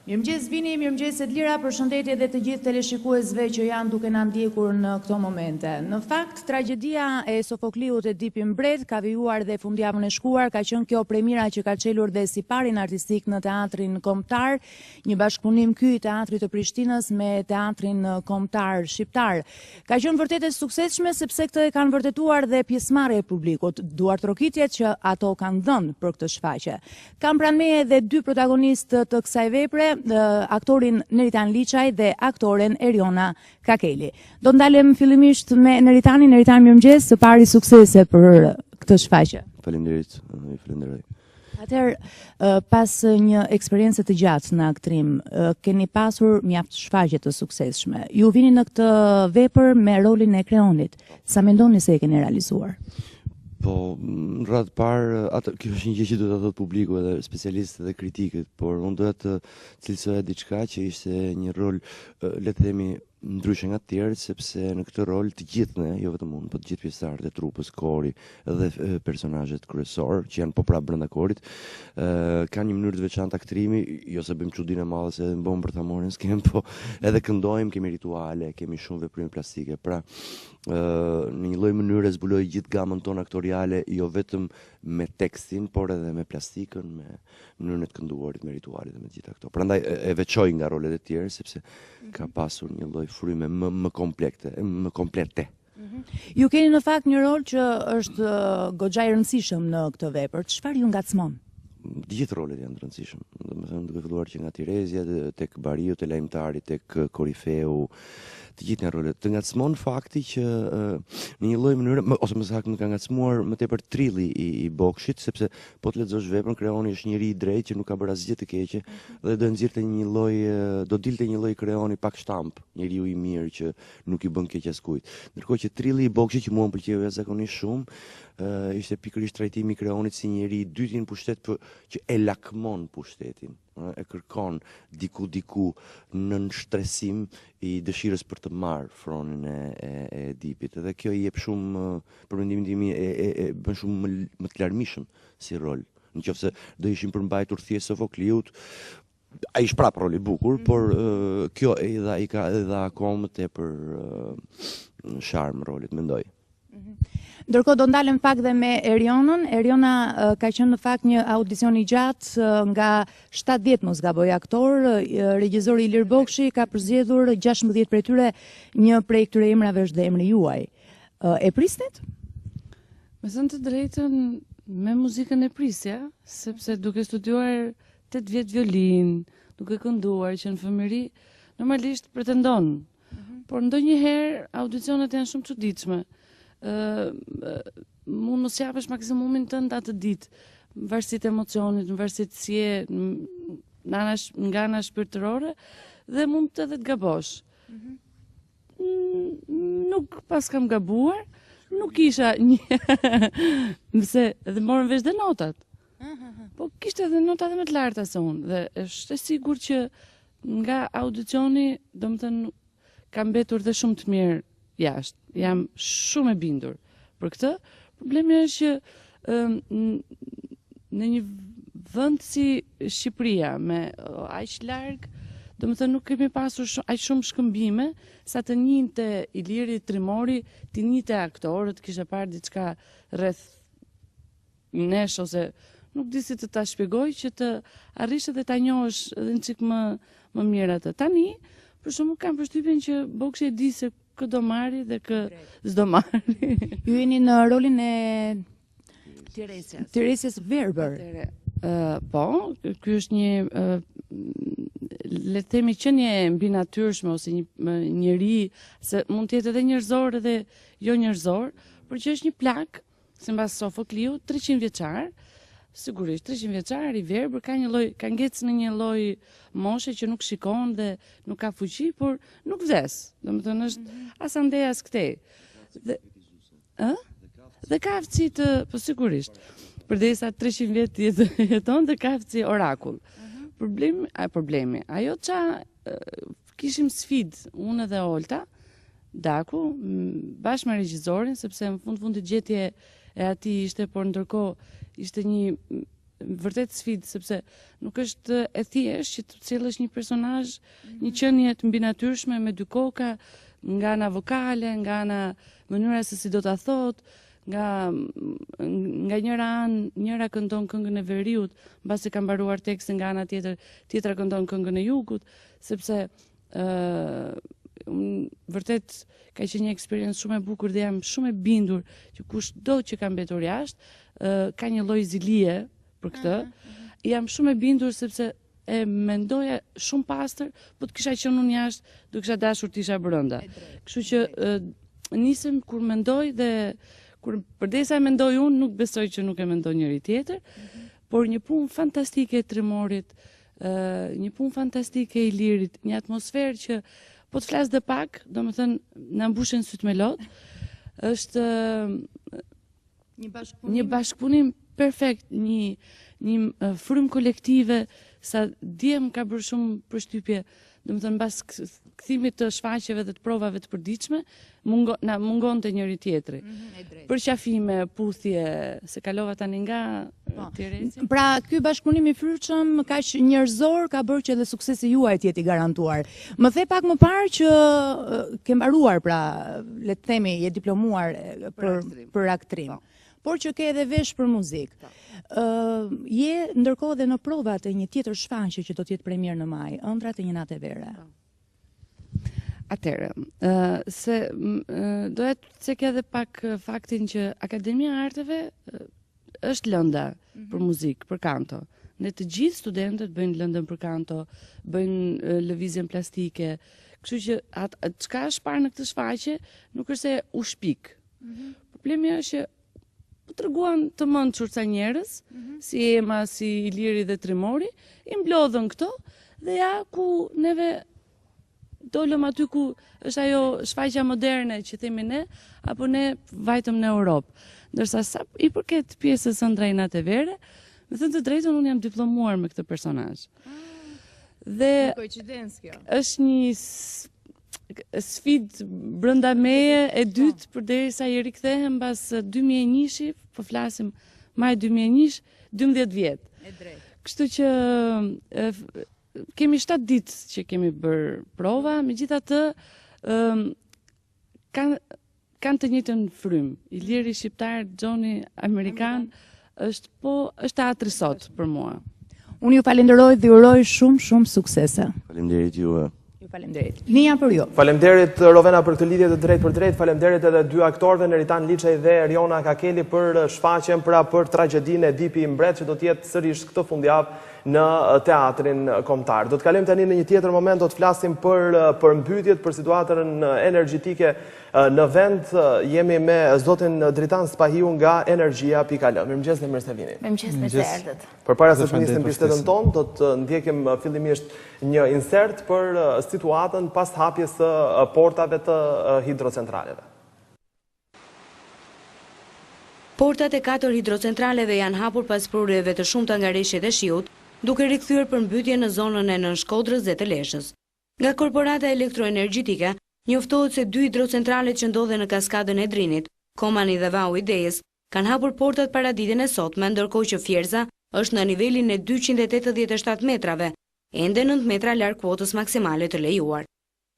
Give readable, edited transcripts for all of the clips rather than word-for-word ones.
Mirëmëngjes Vini, mirëmëngjes Edlira, përshëndetje dhe të gjithë teleshikuesve që janë duke na ndjekur në këto momente. Në fakt, tragjedia e Sofokliut e Dipi Mbret ka vijuar dhe fundjavën e shkuar, ka qenë kjo premiera që ka çelur dhe siparin artistik në Teatrin Kombëtar, një bashkëpunim ky i Teatrit të Prishtinës me Teatrin Kombëtar Shqiptar. Ka qenë vërtet e suksesshme sepse këtë e kanë vërtetuar dhe pjesëmarrja e publikut, duartrokitjet që ato kanë dhënë për këtë shfaqje. Kam pranë meje edhe dy protagonistë të kësaj vepre, aktorin Neritan Liçaj dhe aktoren Eriona Kakeli. Do ndalem fillimisht me Neritanin. Neritan, mirëmëngjes, së pari suksese për këtë shfaqje. Faleminderit, ju falenderoj. Atëherë, pas një eksperiencë të gjatë në aktrim, keni pasur mjaft shfaqje të suksesshme. Ju vini në këtë vepër me rolin e Kreonit. Sa mendoni se e keni realizuar? Po, në radhë parë, kjo është një gjë që duhet ta thotë publiku edhe specialistët dhe kritikët, por unë doja të cilësoja diçka që ishte një rol, le të themi, ndryshe nga të tjerët, sepse në këtë rol të gjithë ne, jo vetëm unë, po të gjithë pjesëtarët e trupës, kori dhe personazhet kryesor që janë po prapë brenda korit, kanë një mënyrë të veçantë aktrimi, jo se bëjmë çudinë e madhe se edhe mbom për ta marrën skem, po edhe këndojmë, kemi rituale, kemi shumë veprime plastike. Pra, në një lloj mënyre zbuloj gjithë gamën tonë aktoriale, jo vetëm me tekstin, por edhe me plastikën, me mënyrën e të kënduarit, me ritualet dhe me gjitha këto. Prandaj e veçoj nga rolet e tjerë sepse ka pasur një lloj fryme më komplete. Ju keni në fakt një rol që është goxha i rëndësishëm në këtë vepër. Çfarë ju ngacmon? Të gjithë rolet janë të rëndësishëm. Domethënë duke filluar që nga Tirezja, tek Bariu, te Lajmtari, tek Korifeu, të gjithë janë rolet. Të ngacmon fakti që në një lloj mënyre, ose më saktë më ka ngacmuar më tepër trilli i Bokshit, sepse po të lexosh veprën, Kreoni është njëri i drejtë që nuk ka bërë asgjë të keqe dhe do nxirrte një lloj, do dilte një lloj Kreoni pak shtamp, njeriu i mirë që nuk i bën keq askujt. Ndërkohë që trilli i Bokshit që mua më pëlqeu jashtëzakonisht shumë, ishte pikërisht trajtimi i Kreonit si njeri i dytë në pushtet që e lakmon pushtetin, e kërkon diku në shtresim i dëshirës për të marrë fronin e Dipit. Edhe kjo i jep shumë, për mendimin tim, e bën shumë më të larmishëm si rol. Nëse do ishin përmbajtur thjesht Sofokliut, ai është prapë rol i bukur, por kjo i ka edhe akoma tepër sharm rolit, mendoj. Ndërkohë do ndalem pak dhe me Erionën. Eriona ka qenë në fakt një audicion i gjatë nga 7-10 mos gaboj aktor. Regjizori Ilir Bokshi ka përzgjedhur 16 prej tyre, një prej këtyre emrave është dhe emri juaj. E prisnet? Me thënë të drejtën, me muzikën e prisja, sepse duke studiuar 8 vjet violin, duke kënduar që në fëmijëri, normalisht pretendon. Por ndonjëherë audicionet janë shumë çuditshme. Mund mos japësh maksimumin tënd atë ditë, në varësi të emocionit, në varësi të si je nga ana shpirtërore, dhe mund të edhe të gabosh. Nuk pas kam gabuar, nuk isha një mëse dhe morën vesh dhe notat. Po kishte edhe notat edhe më të larta se unë, dhe është e sigurt që nga audicioni, domethënë, kam mbetur dhe shumë të mirë jashtë. Jam shumë e bindur për këtë. Problemi është që në një vend si Shqipëria, me aq larg, domethënë nuk kemi pasur aq shumë shkëmbime sa të njinte Iliri Trimori, të njinte aktorët, kisha parë diçka rreth nesh ose nuk di si të ta shpjegoj, që të arrish edhe ta njohësh edhe një çik më mirë atë. Tani, për shembull, kam përshtypjen që Bokshi e di se kë do marri dhe kë s'do marri. Ju jeni në rolin e Teresjes Verber. Po, ky është një, le të themi, qenie mbi natyrshme ose një njeri, se mund të jetë edhe njerëzor edhe jo njerëzor, por që është një plak, sipas Sofokliut, 300 vjeçar. Sigurisht, 300 vjeçar i Verber ka ngec në një lloj moshe që nuk shikon dhe nuk ka fuqi, por nuk vdes. Domethënë është as andej as këtej. Dhe ka aftësi të, po sigurisht, përderisa 300 vjet jeton dhe ka aftësi orakull. Problemi, ajo ça kishim sfidë unë dhe Olta, Daku, bashkë me regjizorin, sepse në fundit gjetje e atij ishte, por ndërkohë ishte një vërtet sfidë, sepse nuk është e thjeshtë që të cilësh një personazh, një qenie të mbinatyrshme me dy koka, nga ana vokale, nga ana mënyra se si do ta thot, nga njëra anë, njëra këndon këngën e veriut, mbasi ka mbaruar tekstin, nga ana tjetër, tjetra këndon këngën e jugut, sepse vërtet ka qenë një eksperiencë shumë e bukur dhe jam shumë e bindur që kushdo që ka mbetur jashtë ka një lloj zilie për këtë. Jam shumë e bindur sepse e mendoja shumë pastër, po të kisha qenë unë jashtë, do kisha dashur të isha brenda. Kështu që nisem kur mendoj dhe kur përdesa e mendoj unë, nuk besoj që nuk e mendon njëri tjetër, por një punë fantastike e Tremorit, një punë fantastike e Ilirit, një atmosferë që po të flas dhe pak, domethënë na mbushen syt me lot, është një bashkëpunim perfekt, një frymë kolektive, sa djem ka bërë shumë përshtypje, domethënë mbas kthimit të shfaqjeve dhe të provave të përditshme, na mungonte njëri tjetri. Për qafime, puthje, se kalova tani nga Tiresi. Pra, ky bashkëpunim i frytshëm kaq njerëzor ka bërë që edhe suksesi juaj të jetë i garantuar. Më the pak më parë që ke mbaruar, pra, le të themi, je diplomuar për aktrim. Por që ke edhe vesh për muzikë. Je ndërkohë dhe në provat e një tjetër shfaqje që do të jetë premier në maj, Ëndrat e një nate vere. Atëherë, doja të cek edhe pak faktin që Akademia e Arteve është lënda për muzikë, për kanto. Ne të gjithë studentët bëjnë lëndën për kanto, bëjnë lëvizjen plastike. Kështu që çka është parë në këtë shfaqje nuk është se u shpik. Problemi është që po treguan të mençur ca njerëz, si Ema, si Iliri dhe Tremori, i mblodhën këto dhe ja ku neve dolëm aty ku është ajo shfaqja moderne që themi ne, apo ne vajtëm në Europë. Ndërsa sa i përket pjesës Ëndra e Natë Vere, me thënë të drejtën unë jam diplomuar me këtë personazh. Dhe është një sfidë brenda meje e dytë përderisa i rikthehem mbas 2001-shi, po flasim maj 2001, 12 vjet. Kështu që kemi 7 ditë që kemi bërë prova, megjithatë kanë të njëjtën frymë. Iliri shqiptar, Xhoni amerikan, është teatri sot për mua. Unë ju falenderoj dhe uroj shumë suksese. Faleminderit juve. Faleminderit. Linja për ju. Faleminderit Rovena për këtë lidhje të drejtë për drejtë. Faleminderit edhe dy aktorëve, Neritan Liçaj dhe Eriona Kakeli për shfaqjen, për tragjedinë e Dipi i Mbret që do të jetë sërish këtë fundjavë në teatrin kombëtar. Do të kalojmë tani në një tjetër moment, do të flasim për mbytyjet, për situatën energjetike në vend. Jemi me zotin Dritan Spahiu nga Energjia.al. Mirëmëngjes dhe mirë se vini. Mirëmëngjes me të erdhët. Përpara se të nisim bisedën tonë, do të ndjekim fillimisht një insert për situatën pas hapjes së portave të hidrocentraleve. Portat e 4 hidrocentraleve janë hapur pas prurjeve të shumta nga reshjet e shiut, duke rikthyer përmbytje në zonën e Nën Shkodrës dhe të Lezhës. Nga korporata elektroenergjetike, njoftohet se 2 hidrocentralet që ndodhen në kaskadën e Drinit, Komani dhe Vau i Dejës, kanë hapur portat para ditën e sotme, ndërkohë që Fjerza është në nivelin e 287 metrave, ende 9 metra larg kuotës maksimale të lejuar.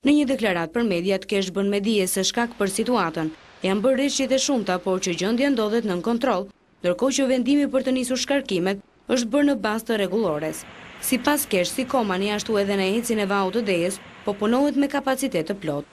Në një deklaratë për mediat, Kesh bën me dije se shkak për situatën janë bërë rreshjet e shumta, por që gjendja ndodhet nën kontroll, ndërkohë që vendimi për të nisur shkarkimet është bërë në bazë të rregullores. Sipas Kesh, si Komani ashtu edhe në ecin e Vau të Dejës, po punohet me kapacitet të plot.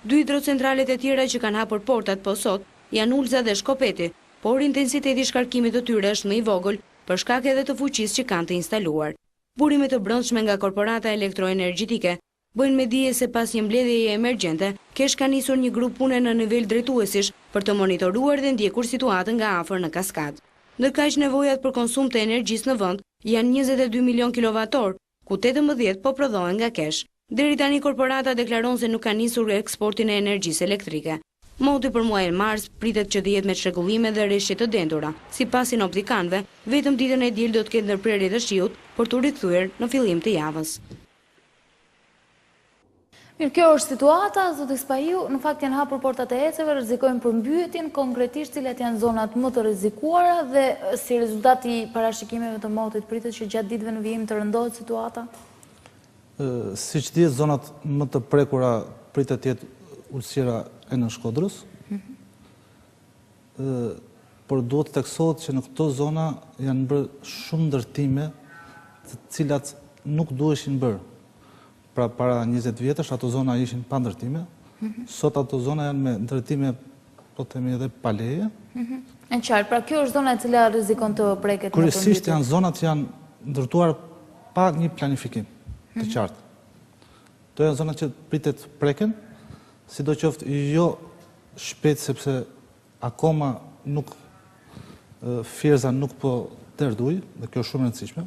2 hidrocentralet e tjera që kanë hapur portat po sot janë Ulza dhe Shkopeti, por intensiteti i shkarkimit të tyre është më i vogël për shkak edhe të fuqisë që kanë të instaluar. Burimet të brendshme nga korporata elektroenergjetike bëjnë me dije se pas një mbledhjeje emergjente, Kesh ka nisur një grup pune në nivel drejtuesish për të monitoruar dhe ndjekur situatën nga afër në kaskadë. Ndërkaq nevojat për konsum të energjisë në vend janë 22 milion kilovator, ku 18 po prodhohen nga Kesh. Deri tani korporata deklaron se nuk ka nisur eksportin e energjisë elektrike. Moti për muajin mars pritet që të jetë me çrregullime dhe rreshje të dentura. Sipas sinoptikanëve, vetëm ditën e diel do të ketë ndërprerje të shiut për të rikthyer në fillim të javës. Mirë, kjo është situata, zoti Spahiu, në fakt janë hapur portat e eceve, rrezikojnë përmbytjen, konkretisht cilat janë zonat më të rrezikuara dhe si rezultat i parashikimeve të motit pritet që gjatë ditëve në vijim të rëndohet situata? Siç dihet, zonat më të prekura pritet të jetë ulësira e në Shkodrës. Por duhet të theksohet që në këto zona janë bërë shumë ndërtime të cilat nuk duheshin bërë. Pra para 20 vjetësh ato zona ishin pa ndërtime. Sot ato zona janë me ndërtime, po themi edhe pa leje. Në qartë, pra kjo është zona e cila rrezikon të preket në Kryesisht janë zonat që janë ndërtuar pa një planifikim të qartë. To janë zonat që pritet preken, sidoqoftë jo shpejt sepse akoma nuk fjerza nuk po derdhuj, dhe kjo është shumë e rëndësishme.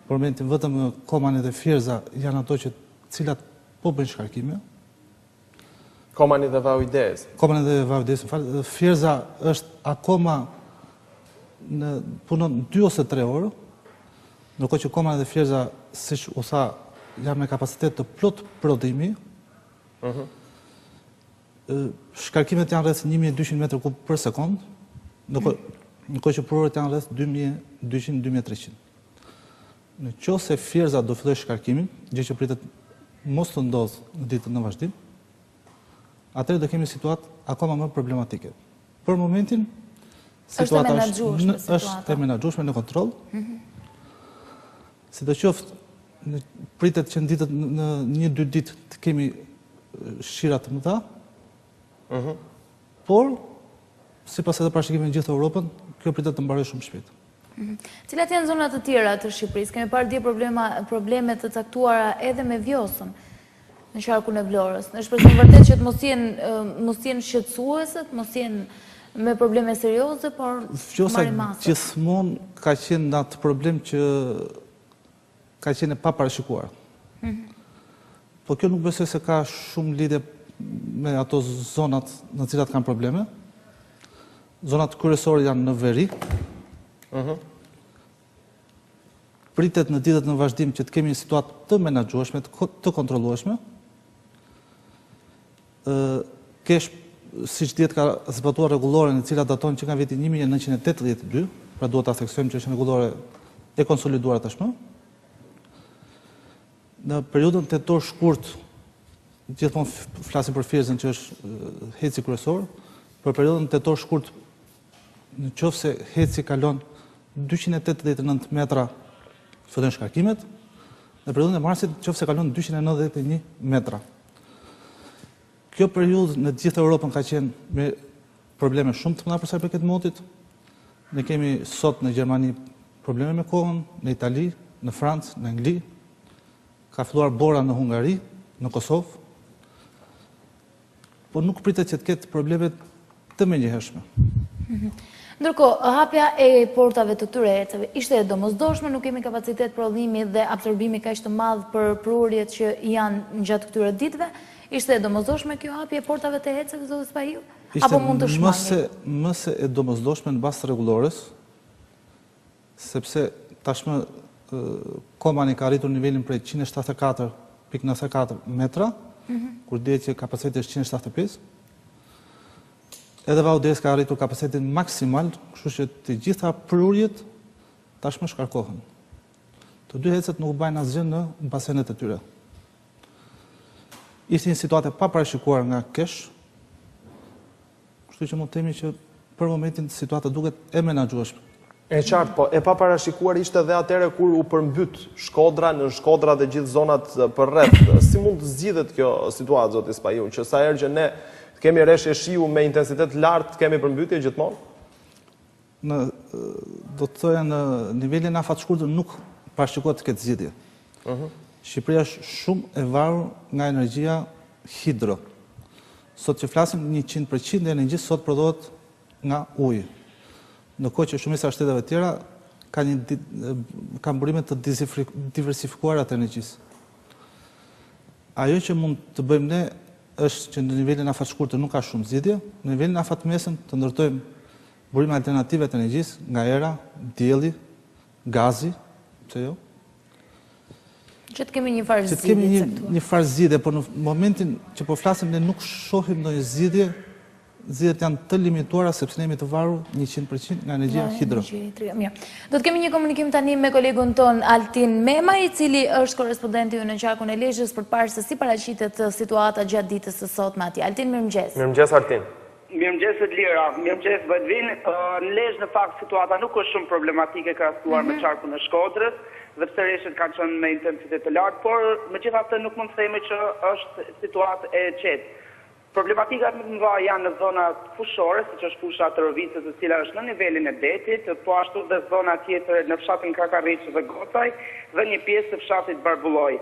Por momentin vetëm Komani dhe Fjerza janë ato që cilat po bëjnë shkarkime. Komani dhe Vauides. Komani dhe Vauides, Fjerza është akoma në punon 2 ose 3 orë, ndërkohë që Komani dhe Fjerza, siç u tha, janë me kapacitet të plot prodhimi. Shkarkimet janë rreth 1200 m3 për sekond, ndërkohë që prurët janë rreth 2200-2300. Në qoftë se Fjerza do filloj shkarkimin, gjë që pritet mos të ndodhë në ditën në vazhdim, atëherë do kemi situatë akoma më problematike. Për momentin, situata është e menaxhueshme në kontroll. Sidoqoftë pritet që në 1-2 ditë të kemi shira të mëdha, por sipas edhe parashikimeve në gjithë Europën, kjo pritet të mbarojë shumë shpejt. Cilat janë zonat të tjera të Shqipërisë? Kemi parë dje probleme të caktuara edhe me vjosën në qarkun e Vlorës. Është për vërtet që mos jenë shqetësuese, mos jenë me probleme serioze, por marrin masë. Vjosa gjithmonë ka qenë në atë problem që ka qenë e paparashikuar. Po kjo nuk besoj se ka shumë lidhje me ato zonat në cilat kanë probleme. Zonat kryesore janë në veri. Pritet në ditët në vazhdim që të kemi një situatë të menaxhueshme, të kontrollueshme. Kesh, siç dihet, ka zbatuar rregullore në cilat datojnë që nga viti 1982, pra duhet ta theksojmë që është rregullore e konsoliduar tashmë. Në periudhën tetor-shkurt, gjithmonë flasim për Fjerzën që është heci kryesor, për periudhën tetor-shkurt, në qoftë se heci kalon 289 metra fillojnë shkarkimet, në periudhën e marsit nëse kalon 291 metra. Kjo periudhë në gjithë Europën ka qenë me probleme shumë të mëdha për sa i përket motit. Ne kemi sot në Gjermani probleme me kohën, në Itali, në Francë, në Angli, ka filluar bora në Hungari, në Kosovë, por nuk pritet që të ketë probleme të menjëhershme. Ndërkohë, hapja e portave të këtyre eceve ishte e domosdoshme, nuk kemi kapacitet prodhimi dhe absorbimi kaq të madh për prurjet që janë gjatë këtyre ditëve. Ishte e domosdoshme kjo hapje e portave të eceve, zoti Spahiu? Apo mund të shmangi? Më se e domosdoshme në bazë të rregullores, sepse tashmë Komani ka arritur nivelin prej 174.94 metra, kur dihet që kapaciteti është 175. Edhe Vaudes ka arritur kapacitetin maksimal, kështu që të gjitha prurjet tashmë shkarkohen. Të dy ecet nuk bajnë asgjë në basenet e tyre. Ishte një situatë pa parashikuar nga Kesh, kështu që mund të themi që për momentin situata duket e menaxhueshme. E qartë, po, e pa parashikuar ishte dhe atëre kur u përmbyt Shkodra në Shkodra dhe gjithë zonat për rreth. Si mund të zgjidhet kjo situatë, zoti Spahiu, që sa herë që ne kemi rreshje shiu me intensitet lartë, kemi përmbytje gjithmonë? Do të thoya në nivelin e afatshkurtër nuk parashikohet të ketë zgjidhje. Shqipëria është shumë e varur nga energjia hidro. Sot që flasim 100% e energjisë sot prodhohet nga uji. Ndërkohë që shumica e shteteve tjera kanë burime të diversifikuara të energjisë. Ajo që mund të bëjmë ne është që në nivelin afatshkurtër nuk ka shumë zgjidhje, në nivelin afatmesëm të ndërtojmë burime alternative të energjisë nga era, dielli, gazi, pse jo? Që të kemi një farë Që të zgjidhje kemi caktuar. një farë zgjidhje, por në momentin që po flasim ne nuk shohim ndonjë zgjidhje. Zgjidhjet janë të limituara sepse ne jemi të varur 100% nga energjia hidro. Mirë. Do të kemi një komunikim tani me kolegun ton Altin Mema, i cili është korrespondenti në qarkun e Lezhës për parë se si paraqitet situata gjatë ditës së sotme atje. Altin, mirëmëngjes. Mirëmëngjes Altin. Mirëmëngjes të lira, mirëmëngjes Badvin. Në Lezhë në fakt situata nuk është shumë problematike krahasuar me qarkun e Shkodrës, dhe pse rreshtet kanë qenë me intensitet të lartë, por megjithatë nuk mund të themi që është situatë e qetë. Problematikat më të mëdha janë në zonat fushore, siç është fusha e Rovicës, e cila është në nivelin e detit, po ashtu dhe zona tjetër në fshatin Kakarriç dhe Gocaj dhe një pjesë të fshatit Barbulloj.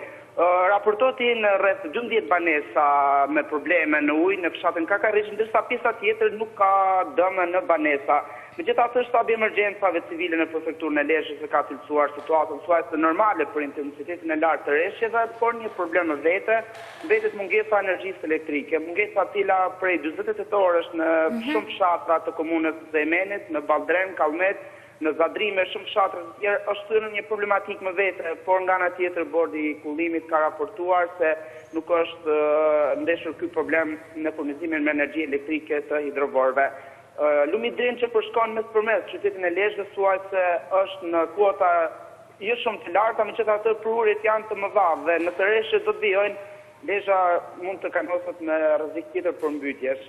Raportotin rreth 12 banesa me probleme në ujë në fshatin Kakarriç, ndërsa pjesa tjetër nuk ka dëme në banesa. Megjithatë, shtabi i emergjencave civile në prefekturën e Lezhës e ka cilësuar situatën thuajse normale për intensitetin e lartë të rreshjeve, por një problem vetet mungesa energjisë elektrike. Mungesa cila prej 48 orësh në shumë fshatra të komunës së Zemenit, në Ballndrem, Kallmet, në Zadrime, shumë fshatra të tjerë, është thënë një problematik më vete, por nga ana tjetër bordi i kullimit ka raportuar se nuk është ndeshur ky problem në furnizimin me energji elektrike të hidrovorëve. Lumi Drin që përshkon mes përmes qytetin e Lezhës thuajse është në kuota jo shumë të larta, megjithatë prurit janë të mëdha dhe në të rreshtë do të vijojnë, Lezhë mund të kanoset me rrezik tjetër për mbytjes.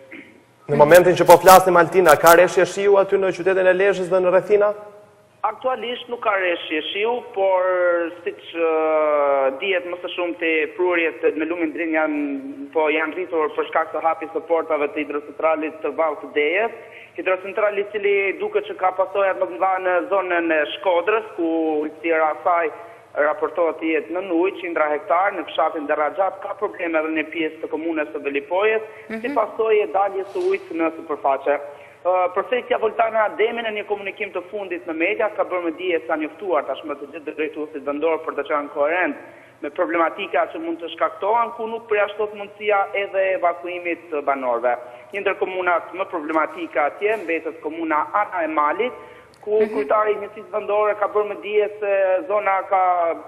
Në momentin që po flasim Altina, ka rreshje shiu aty në qytetin e Lezhës dhe në rrethina? Aktualisht nuk ka rreshje shiu, por siç dihet më së shumti prurjet në lumin Drin janë rritur për shkak të hapjes së portave të hidrocentralit të Vallt të Dejës. Hidrocentrali i cili duket që ka pasojat më të mëdha në zonën e Shkodrës, ku ulësira e saj raportohet të jetë në ujë 100 hektar, në fshatin Derraxhat ka probleme edhe në pjesë të komunës së Velipojës, si pasojë e daljes së ujit në sipërfaqe. Profesia Voltana Ademi në një komunikim të fundit në media ka bërë me dije sa njoftuar tashmë të gjithë drejtuesit vendor për të qenë koherent me problematika që mund të shkaktohen, ku nuk përjashtohet mundësia edhe evakuimit të banorëve. Një ndër komunat më problematika atje mbetet komuna Ana e Malit, ku kryetari i njësisë vendore ka bërë me dije se zona ka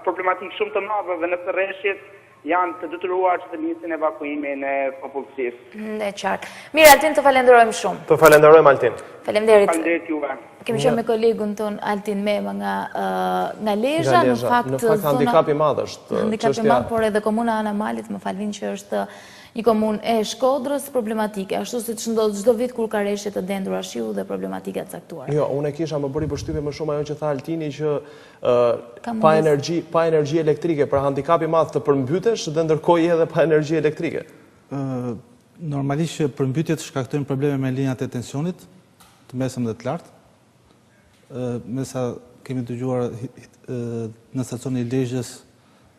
problematikë shumë të mëdha dhe nëse rreshjet janë të detyruar që të nisin evakuimin e popullsisë. Në qartë. Mirë, Altin, të falenderojmë shumë. Të falenderojmë Altin. Faleminderit. Faleminderit juve. Kemi qenë me kolegun ton Altin Mema nga Lezhë, në fakt handikapi i madh është handikapi i madh, por edhe komuna Ana Malit, më falvin që është një komunë e Shkodrës problematike, ashtu siç ndodh çdo vit kur ka rreshje të dendura shiu dhe problematika të caktuara. Jo, unë kisha më bëri përshtypje më shumë ajo që tha Altini që pa energji elektrike për handikap i madh të përmbytesh dhe ndërkohë edhe pa energji elektrike. Normalisht që përmbytjet shkaktojnë probleme me linjat e tensionit, të mesëm dhe të lartë. Me sa kemi dëgjuar në stacionin e Lezhës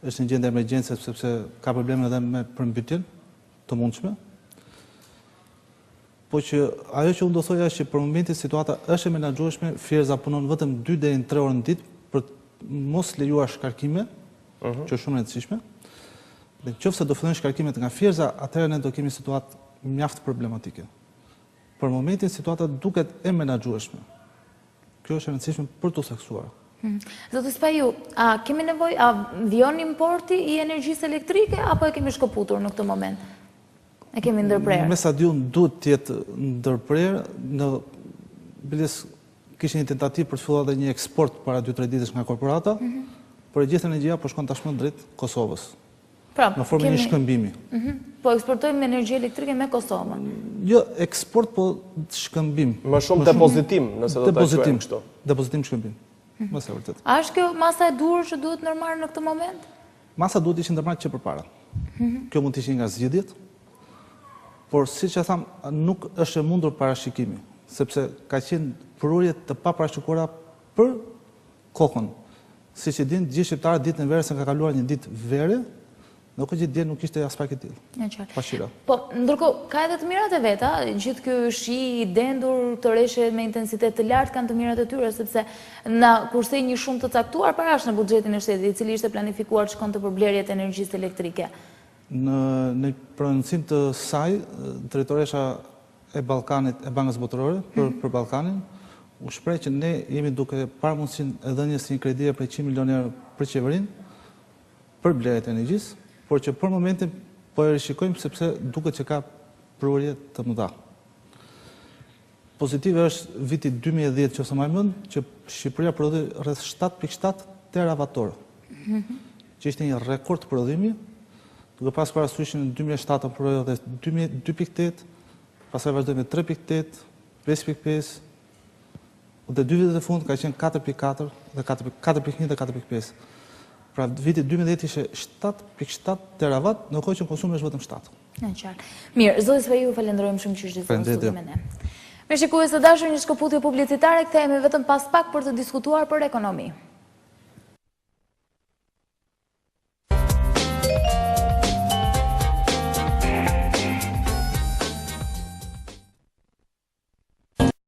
është një gjendje emergjence sepse ka probleme edhe me përmbytjen të mundshme. Po që ajo që unë do thoja është që për momentin situata është e menaxhueshme, Fierza punon vetëm 2 deri në 3 orë në ditë për mos lejuar shkarkime, që është shumë e rëndësishme. Dhe nëse do fillojnë shkarkimet nga Fierza, atëherë ne do kemi situatë mjaft problematike. Për momentin situata duket e menaxhueshme. Kjo është e rëndësishme për të theksuar. Zoti Spaju, a kemi nevojë, a vijon importi i energjisë elektrike apo e kemi shkëputur në këtë moment? E kemi ndërprerë? Me sa diun duhet të jetë ndërprerë, në biles kishte një tentativë për të filluar edhe një eksport para 2-3 ditësh nga korporata, por e gjithë energjia po shkon tashmë drejt Kosovës. Në formën e shkëmbimi. Po eksportojmë energji elektrike me Kosovën. Jo eksport, po shkëmbim. Më shumë depozitim, nëse do ta quajmë kështu. Depozitim shkëmbim. Mëse vërtet. A është kjo masa e durë që duhet ndërmarrë në këtë moment? Masa duhet ishte ndërmarrë që përpara. Kjo mund të ishte nga zgjidhjet, por siç e tham, nuk është e mundur parashikimi, sepse ka qenë prurje të paparashikuara për kohën. Siç e dinë gjithë shqiptarët ditën e verës ka kaluar një ditë vere, në këtë gjithë nuk ishte as pak e tillë. Pashira. Po, ndërkohë ka edhe të mirat e veta, gjithë ky shi i dendur, të rreshje me intensitet të lartë kanë të mirat e tyre, sepse na kursej një shumë të caktuar parash në buxhetin e shtetit, i cili ishte planifikuar të shkonte për blerjet e energjisë elektrike. Në prononcim të saj, drejtoresha e Ballkanit, e Bankës Botërore për Ballkanin, u shpreh që ne jemi duke parë mundësinë e dhënies së një kredie për 100 milionë euro për qeverinë, për blerjet e energjisë, por që për momentin po e rishikojmë sepse duket që ka prurje të mëdha. Pozitive është viti 2010 që ose më mend që Shqipëria prodhoi rreth 7.7 teravatorë, që ishte një rekord prodhimi, duke pas parasysh në 2007 prodhoi 2.8, pastaj vazhdoi me 3.8, 5.5, dhe 2 vitet e fundit ka qenë 4.4 dhe 4.1 dhe 4.5. Pra viti 2010 ishe 7.7 teravat, në kohë që konsumi është vetëm 7. Në qartë. Mirë, zoti Svej, ju falenderojmë shumë që ishte në studio me ne. Mirë shikues të dashur, një shkëputje publicitare, kthehemi vetëm pas pak për të diskutuar për ekonomi.